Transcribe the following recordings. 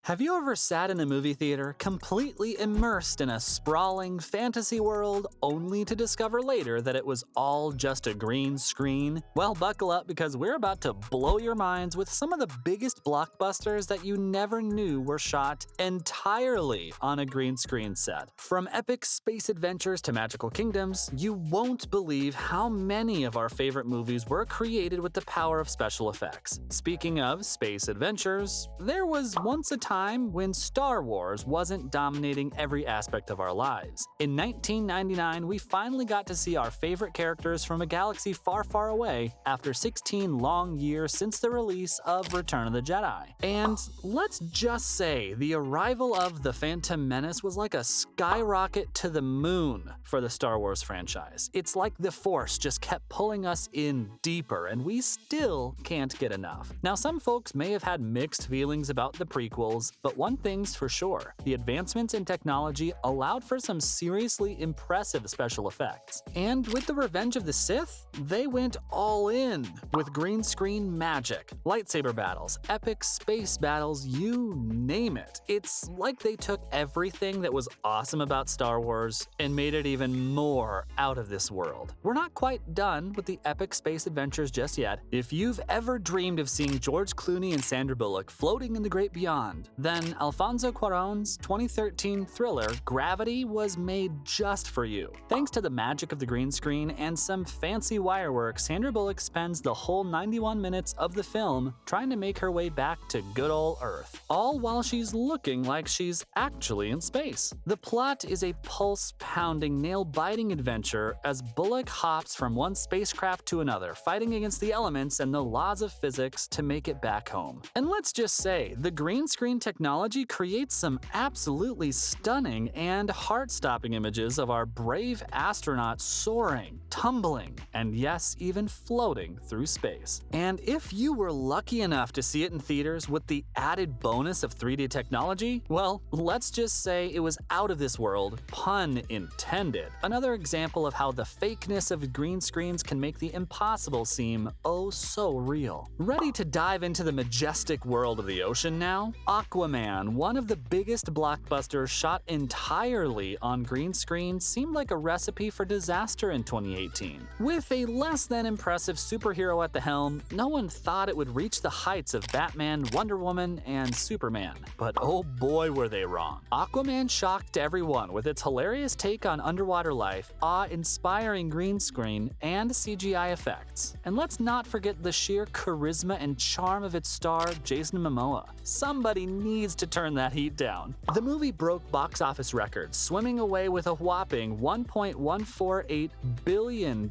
Have you ever sat in a movie theater completely immersed in a sprawling fantasy world only to discover later that it was all just a green screen? Well, buckle up because we're about to blow your minds with some of the biggest blockbusters that you never knew were shot entirely on a green screen set. From epic space adventures to magical kingdoms, you won't believe how many of our favorite movies were created with the power of special effects. Speaking of space adventures, there was once a time when Star Wars wasn't dominating every aspect of our lives. In 1999, we finally got to see our favorite characters from a galaxy far, far away after 16 long years since the release of Return of the Jedi. And let's just say the arrival of The Phantom Menace was like a skyrocket to the moon for the Star Wars franchise. It's like the Force just kept pulling us in deeper, and we still can't get enough. Now, some folks may have had mixed feelings about the prequels, but one thing's for sure, the advancements in technology allowed for some seriously impressive special effects. And with the Revenge of the Sith, they went all in with green screen magic, lightsaber battles, epic space battles, you name it. It's like they took everything that was awesome about Star Wars and made it even more out of this world. We're not quite done with the epic space adventures just yet. If you've ever dreamed of seeing George Clooney and Sandra Bullock floating in the great beyond, then Alfonso Cuarón's 2013 thriller Gravity was made just for you. Thanks to the magic of the green screen and some fancy wire work, Sandra Bullock spends the whole 91 minutes of the film trying to make her way back to good old Earth, all while she's looking like she's actually in space. The plot is a pulse-pounding, nail-biting adventure as Bullock hops from one spacecraft to another, fighting against the elements and the laws of physics to make it back home. And let's just say, the green screen technology creates some absolutely stunning and heart-stopping images of our brave astronauts soaring, tumbling, and yes, even floating through space. And if you were lucky enough to see it in theaters with the added bonus of 3D technology, well, let's just say it was out of this world, pun intended. Another example of how the fakeness of green screens can make the impossible seem oh so real. Ready to dive into the majestic world of the ocean now? Aquaman, one of the biggest blockbusters shot entirely on green screen, seemed like a recipe for disaster in 2018. With a less than impressive superhero at the helm, no one thought it would reach the heights of Batman, Wonder Woman, and Superman. But oh boy were they wrong. Aquaman shocked everyone with its hilarious take on underwater life, awe-inspiring green screen, and CGI effects. And let's not forget the sheer charisma and charm of its star, Jason Momoa. Somebody needs to turn that heat down. The movie broke box office records, swimming away with a whopping $1.148 billion,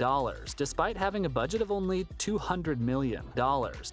despite having a budget of only $200 million.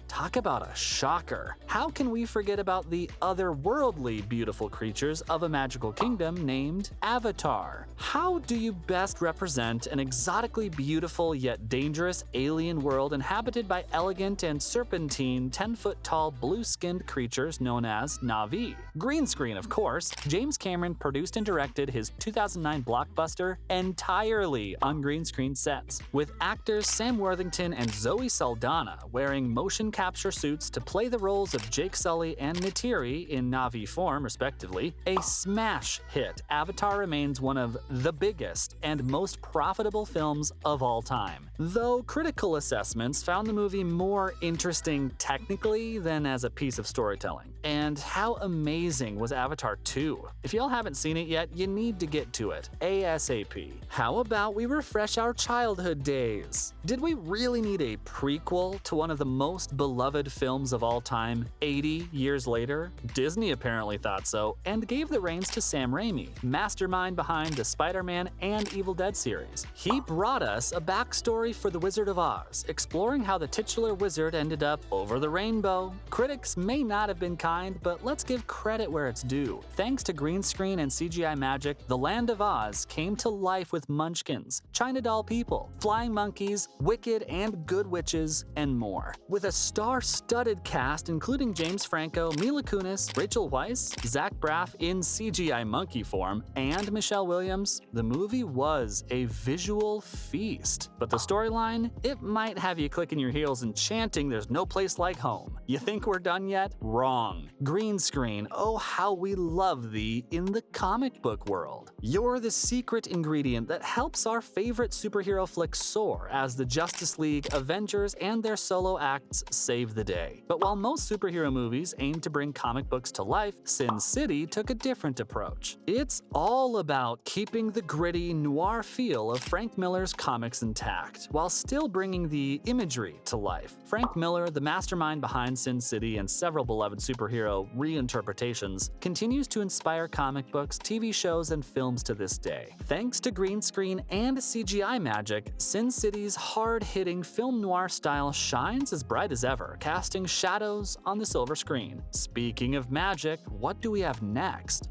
Talk about a shocker. How can we forget about the otherworldly beautiful creatures of a magical kingdom named Avatar? How do you best represent an exotically beautiful yet dangerous alien world inhabited by elegant and serpentine 10-foot-tall blue-skinned creatures known as Na'vi? Green screen, of course. James Cameron produced and directed his 2009 blockbuster entirely on green screen sets, with actors Sam Worthington and Zoe Saldana wearing motion capture suits to play the roles of Jake Sully and Neytiri in Na'vi form, respectively. A smash hit, Avatar remains one of the biggest and most profitable films of all time, though critical assessments found the movie more interesting technically than as a piece of storytelling. And how amazing was Avatar 2? If y'all haven't seen it yet, you need to get to it ASAP. How about we refresh our childhood days? Did we really need a prequel to one of the most beloved films of all time 80 years later? Disney apparently thought so and gave the reins to Sam Raimi, mastermind behind the Spider-Man and Evil Dead series. He brought us a backstory for The Wizard of Oz, exploring how the titular wizard ended up over the rainbow. Critics may not have been kind, but let's give credit where it's due. Thanks to green screen and CGI magic, the Land of Oz came to life with munchkins, China doll people, flying monkeys, wicked and good witches, and more. With a star-studded cast including James Franco, Mila Kunis, Rachel Weisz, Zach Braff in CGI monkey form, and Michelle Williams, the movie was a visual feast. But the storyline, it might have you clicking your heels and chanting "There's no place like home." You think we're done yet? Wrong. Green green screen, oh how we love thee in the comic book world. You're the secret ingredient that helps our favorite superhero flicks soar as the Justice League, Avengers, and their solo acts save the day. But while most superhero movies aim to bring comic books to life, Sin City took a different approach. It's all about keeping the gritty, noir feel of Frank Miller's comics intact, while still bringing the imagery to life. Frank Miller, the mastermind behind Sin City and several beloved superhero reinterpretations, continues to inspire comic books, TV shows, and films to this day. Thanks to green screen and CGI magic, Sin City's hard-hitting film noir style shines as bright as ever, casting shadows on the silver screen. Speaking of magic, what do we have next?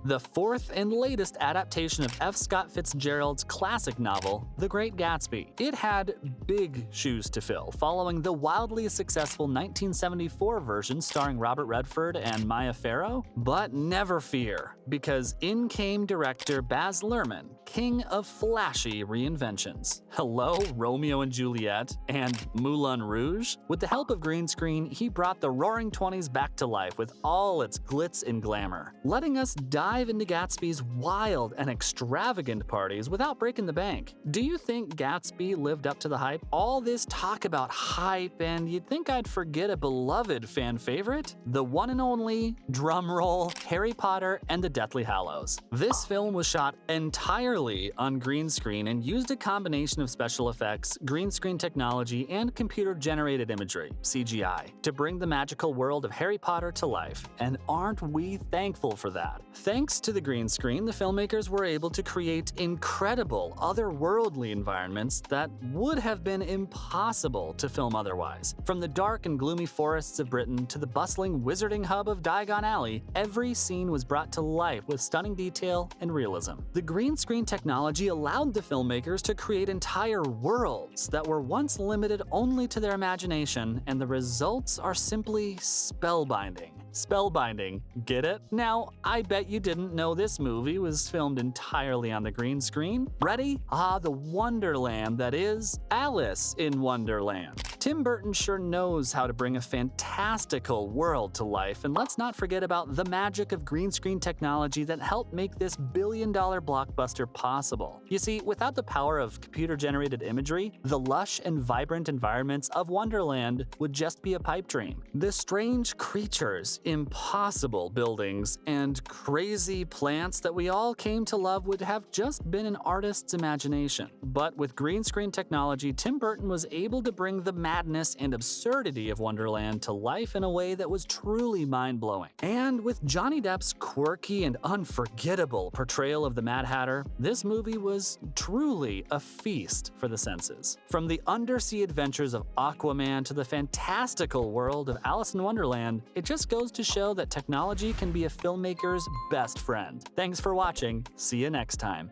The fourth and latest adaptation of F. Scott Fitzgerald's classic novel, The Great Gatsby. It had big shoes to fill, following the wildly successful 1974 version starring Robert Redford and Mia Farrow. But never fear, because in came director Baz Luhrmann, king of flashy reinventions. Hello, Romeo and Juliet and Moulin Rouge? With the help of green screen, he brought the Roaring Twenties back to life with all its glitz and glamour, letting us dive into Gatsby's wild and extravagant parties without breaking the bank. Do you think Gatsby lived up to the hype? All this talk about hype, and you'd think I'd forget a beloved fan favorite? The one and only, drumroll, Harry Potter and the Deathly Hallows. This film was shot entirely on green screen and used a combination of special effects, green screen technology, and computer-generated imagery, CGI, to bring the magical world of Harry Potter to life. And aren't we thankful for that? Thanks to the green screen, the filmmakers were able to create incredible, otherworldly environments that would have been impossible to film otherwise. From the dark and gloomy forests of Britain to the bustling wizarding hub of Diagon Alley, every scene was brought to life with stunning detail and realism. The green screen technology allowed the filmmakers to create entire worlds that were once limited only to their imagination, and the results are simply spellbinding. Spellbinding, get it? Now, I bet you didn't know this movie was filmed entirely on the green screen. Ready? The wonderland that is Alice in Wonderland. Tim Burton sure knows how to bring a fantastical world to life, and let's not forget about the magic of green screen technology that helped make this billion-dollar blockbuster possible. You see, without the power of computer-generated imagery, the lush and vibrant environments of Wonderland would just be a pipe dream. The strange creatures, impossible buildings, and crazy plants that we all came to love would have just been an artist's imagination. But with green screen technology, Tim Burton was able to bring the madness and absurdity of Wonderland to life in a way that was truly mind-blowing. And with Johnny Depp's quirky and unforgettable portrayal of the Mad Hatter, this movie was truly a feast for the senses. From the undersea adventures of Aquaman to the fantastical world of Alice in Wonderland, it just goes to show that technology can be a filmmaker's best friend. Thanks for watching. See you next time.